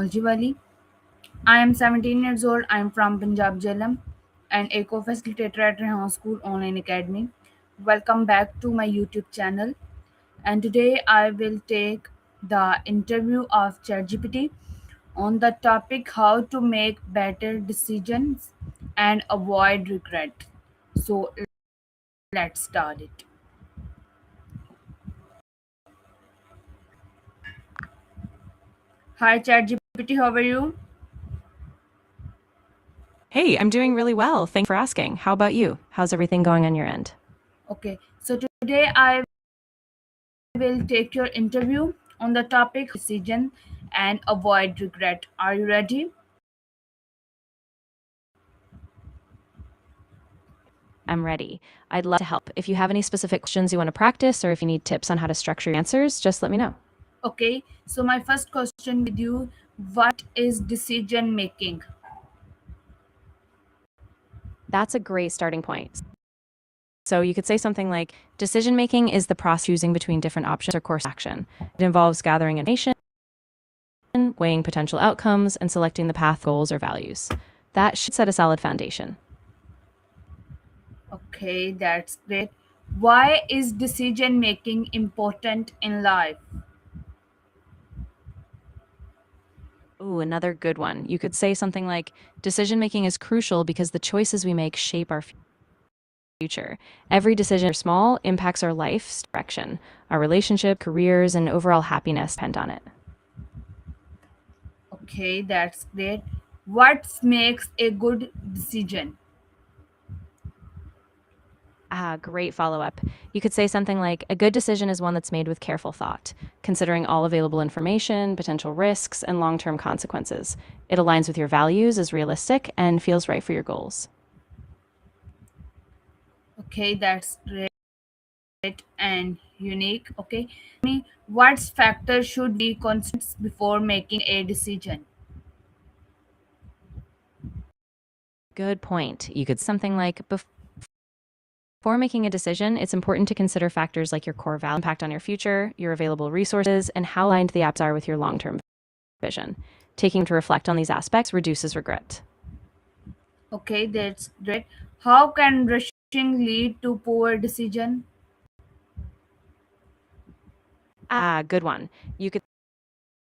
Jivali. I am 17 years old. I am from Punjab, Jhelum, and a co-facilitator at Rehan School Online Academy. Welcome back to my YouTube channel. And today I will take the interview of ChatGPT on the topic how to make better decisions and avoid regret. So let's start it. Hi ChatGPT, how are you? Hey, I'm doing really well. Thanks for asking. How about you? How's everything going on your end? Okay, so today I will take your interview on the topic decision and avoid regret. Are you ready? I'm ready. I'd love to help. If you have any specific questions you want to practice or if you need tips on how to structure your answers, just let me know. Okay, so my first question with you, what is decision making? That's a great starting point. So you could say something like decision making is the process of choosing between different options or course of action. It involves gathering information, weighing potential outcomes, and selecting the path, goals, or values. That should set a solid foundation. Okay, that's great. Why is decision making important in life? Ooh, another good one. You could say something like decision making is crucial because the choices we make shape our future. Every decision, small, impacts our life's direction. Our relationship, careers, and overall happiness depend on it. Okay, that's great. What makes a good decision? Great follow up. You could say something like a good decision is one that's made with careful thought, considering all available information, potential risks, and long term consequences. It aligns with your values, is realistic, and feels right for your goals. Okay, that's great and unique. Okay, what factors should we consider before making a decision? Good point. You could something like before making a decision, it's important to consider factors like your core value, impact on your future, your available resources, and how aligned the apps are with your long term vision. Taking to reflect on these aspects reduces regret. Okay, that's great. How can rushing lead to poor decision? Good one. You could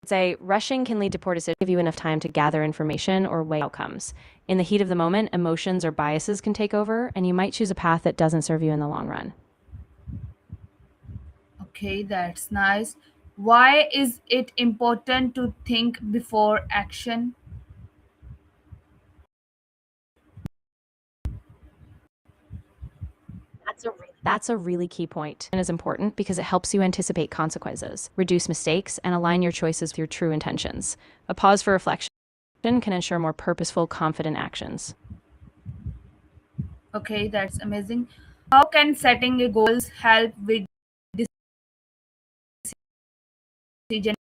say rushing can lead to poor decisions, give you enough time to gather information or weigh outcomes. In the heat of the moment, emotions or biases can take over, and you might choose a path that doesn't serve you in the long run. Okay, that's nice. Why is it important to think before action? That's a really key point and is important because it helps you anticipate consequences, reduce mistakes, and align your choices with your true intentions. A pause for reflection can ensure more purposeful, confident actions. Okay, that's amazing. How can setting a goals help with decision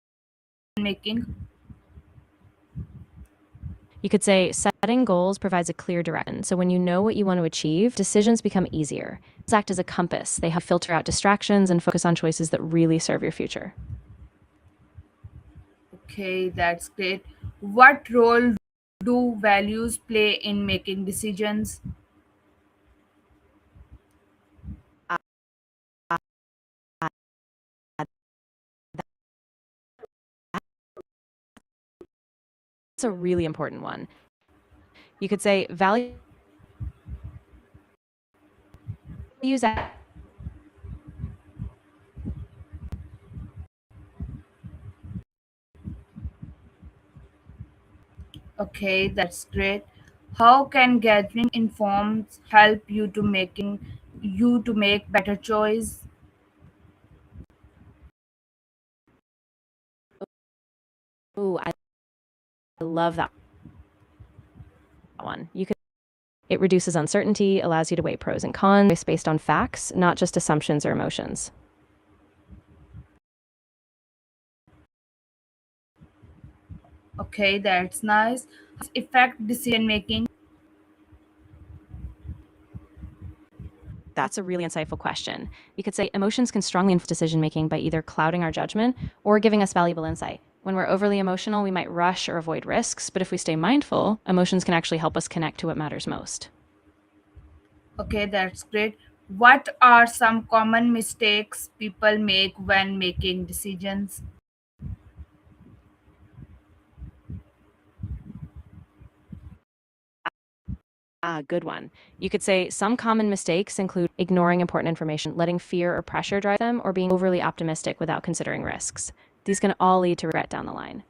making? You could say setting goals provides a clear direction. So when you know what you want to achieve, decisions become easier. These act as a compass. They help filter out distractions and focus on choices that really serve your future. Okay, that's great. What role do values play in making decisions? That's a really important one. You could say values Okay, that's great. How can gathering informs help you to make better choice? Ooh, I love that one. You could it reduces uncertainty, allows you to weigh pros and cons based on facts, not just assumptions or emotions. Okay, that's nice. Affect decision making. That's a really insightful question. You could say emotions can strongly influence decision making by either clouding our judgment or giving us valuable insight. When we're overly emotional, we might rush or avoid risks, but if we stay mindful, emotions can actually help us connect to what matters most. Okay, that's great. What are some common mistakes people make when making decisions? Good one. You could say some common mistakes include ignoring important information, letting fear or pressure drive them, or being overly optimistic without considering risks. These can all lead to regret down the line.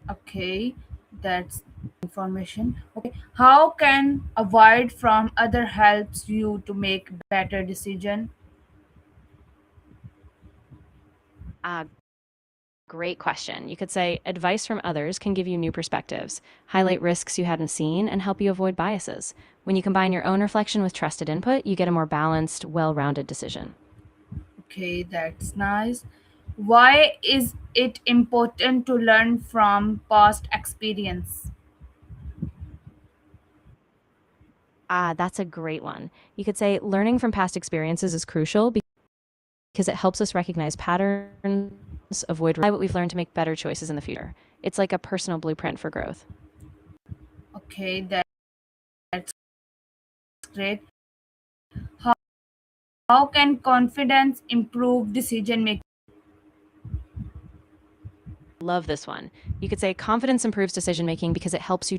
Okay, that's information. Okay, how can avoid from other helps you to make better decision? Uh, Great question. You could say advice from others can give you new perspectives, highlight risks you hadn't seen, and help you avoid biases. When you combine your own reflection with trusted input, you get a more balanced, well rounded decision. Okay, that's nice. Why is it important to learn from past experience? That's a great one. You could say learning from past experiences is crucial because it helps us recognize patterns, avoid what we've learned to make better choices in the future. It's like a personal blueprint for growth. Okay, that's great. How, how can confidence improve decision making? Love this one. You could say confidence improves decision making because it helps you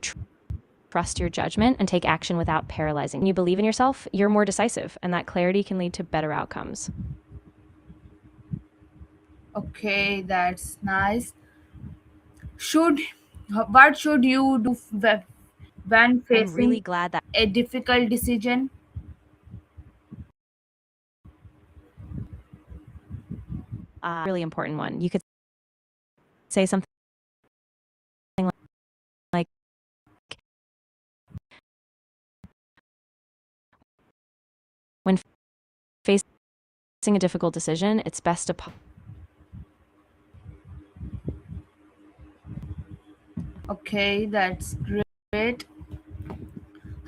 trust your judgment and take action without paralyzing. When you believe in yourself, you're more decisive, and that clarity can lead to better outcomes. Okay, that's nice. Should what should you do when I'm really facing glad that a difficult decision? really important one. You could say something like, when facing a difficult decision, it's best to Okay, that's great.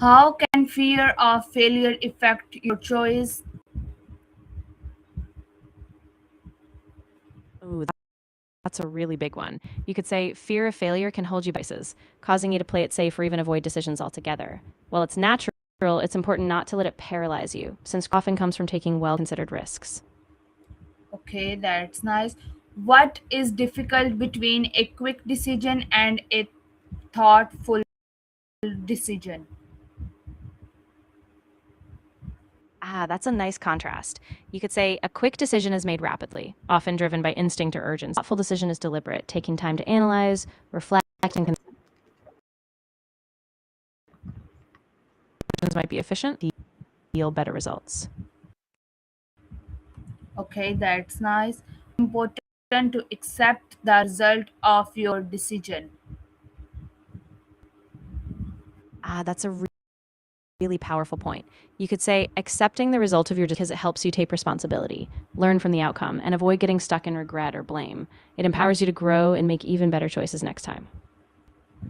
How can fear of failure affect your choice? Ooh, that's a really big one. You could say fear of failure can hold you biases, causing you to play it safe or even avoid decisions altogether. While it's natural, it's important not to let it paralyze you, since often comes from taking well considered risks. Okay, that's nice. What is difficult between a quick decision and a thoughtful decision? That's a nice contrast. You could say a quick decision is made rapidly, often driven by instinct or urgency. A thoughtful decision is deliberate, taking time to analyze, reflect, and conclusions might be efficient, yield better results. Okay, that's nice. Important to accept the result of your decision. That's a really powerful point. You could say accepting the result of your decision because it helps you take responsibility, learn from the outcome, and avoid getting stuck in regret or blame. It empowers you to grow and make even better choices next time.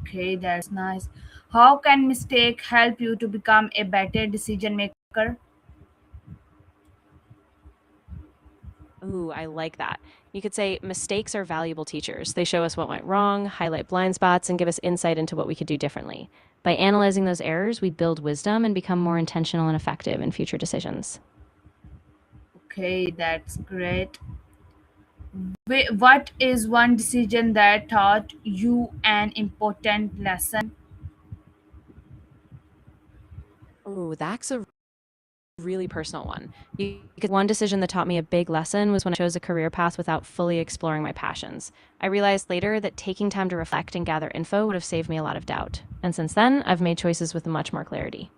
Okay, that's nice. How can mistake help you to become a better decision maker? Ooh, I like that. You could say mistakes are valuable teachers. They show us what went wrong, highlight blind spots, and give us insight into what we could do differently. By analyzing those errors, we build wisdom and become more intentional and effective in future decisions. Okay, that's great. What is one decision that taught you an important lesson? Ooh, that's a really personal one. Because one decision that taught me a big lesson was when I chose a career path without fully exploring my passions. I realized later that taking time to reflect and gather info would have saved me a lot of doubt. And since then, I've made choices with much more clarity.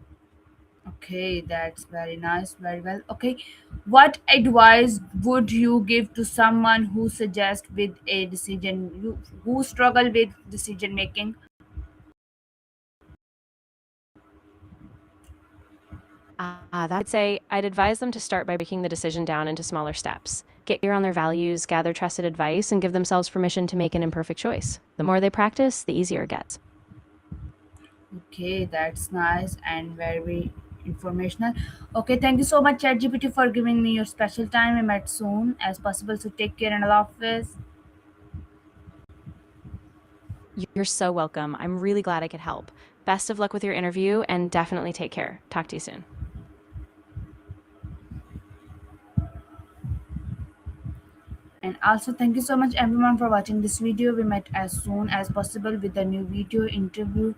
Okay, that's very nice, very well. Okay, what advice would you give to someone who suggests with a decision, who struggle with decision making? I'd say I'd advise them to start by breaking the decision down into smaller steps. Get clear on their values, gather trusted advice, and give themselves permission to make an imperfect choice. The more they practice, the easier it gets. Okay, that's nice and very informational. Okay, thank you so much, ChatGPT, for giving me your special time. I met soon as possible. So take care and Allah Hafiz. You're so welcome. I'm really glad I could help. Best of luck with your interview and definitely take care. Talk to you soon. And also, thank you so much everyone for watching this video. We met as soon as possible with a new video, interview,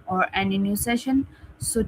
or any new session. So